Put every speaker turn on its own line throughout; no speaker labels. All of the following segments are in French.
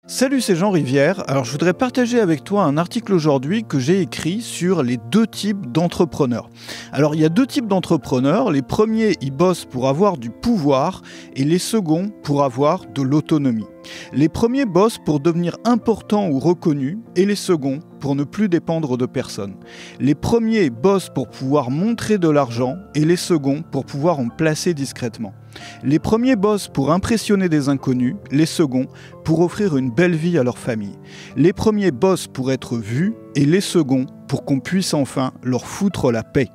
Salut, c'est Jean Rivière. Alors, je voudrais partager avec toi un article aujourd'hui que j'ai écrit sur les deux types d'entrepreneurs. Alors, il y a deux types d'entrepreneurs. Les premiers, ils bossent pour avoir du pouvoir et les seconds pour avoir de l'autonomie. Les premiers bossent pour devenir importants ou reconnus et les seconds pour ne plus dépendre de personne. Les premiers bossent pour pouvoir montrer de l'argent et les seconds pour pouvoir en placer discrètement. Les premiers bossent pour impressionner des inconnus, les seconds pour offrir une belle vie à leur famille. Les premiers bossent pour être vus et les seconds pour qu'on puisse enfin leur foutre la paix.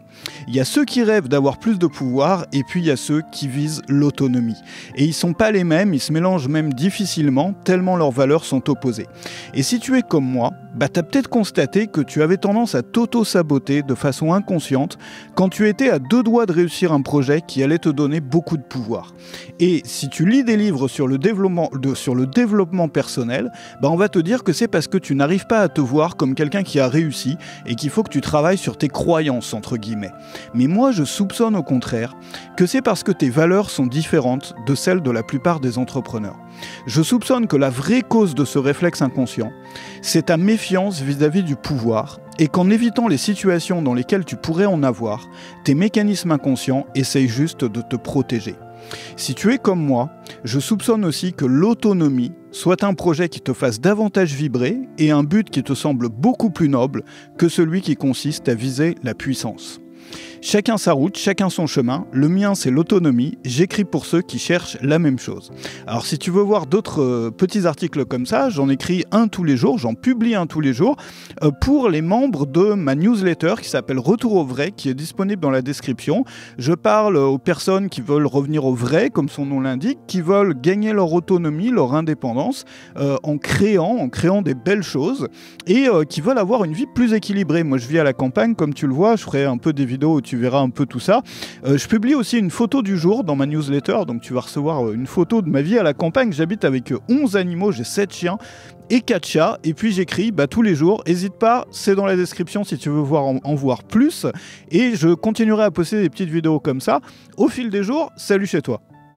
Il y a ceux qui rêvent d'avoir plus de pouvoir et puis il y a ceux qui visent l'autonomie. Et ils ne sont pas les mêmes, ils se mélangent même difficilement tellement leurs valeurs sont opposées. Et si tu es comme moi, tu as peut-être constaté que tu avais tendance à t'auto-saboter de façon inconsciente quand tu étais à deux doigts de réussir un projet qui allait te donner beaucoup de pouvoir. Et si tu lis des livres sur le développement personnel, on va te dire que c'est parce que tu n'arrives pas à te voir comme quelqu'un qui a réussi et qu'il faut que tu travailles sur tes croyances, entre guillemets. Mais moi, je soupçonne au contraire que c'est parce que tes valeurs sont différentes de celles de la plupart des entrepreneurs. Je soupçonne que la vraie cause de ce réflexe inconscient, c'est ta méfiance vis-à-vis du pouvoir et qu'en évitant les situations dans lesquelles tu pourrais en avoir, tes mécanismes inconscients essayent juste de te protéger. Si tu es comme moi, je soupçonne aussi que l'autonomie soit un projet qui te fasse davantage vibrer et un but qui te semble beaucoup plus noble que celui qui consiste à viser la puissance. Chacun sa route, chacun son chemin. Le mien, c'est l'autonomie. J'écris pour ceux qui cherchent la même chose. Alors, si tu veux voir d'autres petits articles comme ça, j'en écris un tous les jours, j'en publie un tous les jours pour les membres de ma newsletter qui s'appelle Retour au vrai, qui est disponible dans la description. Je parle aux personnes qui veulent revenir au vrai, comme son nom l'indique, qui veulent gagner leur autonomie, leur indépendance, en créant des belles choses et qui veulent avoir une vie plus équilibrée. Moi, je vis à la campagne, comme tu le vois, je ferai un peu des vidéos où tu verras un peu tout ça. Je publie aussi une photo du jour dans ma newsletter, donc tu vas recevoir une photo de ma vie à la campagne. J'habite avec 11 animaux, j'ai 7 chiens et 4 chats, et puis j'écris tous les jours. N'hésite pas, c'est dans la description si tu veux en voir plus, et je continuerai à poster des petites vidéos comme ça au fil des jours. Salut chez toi.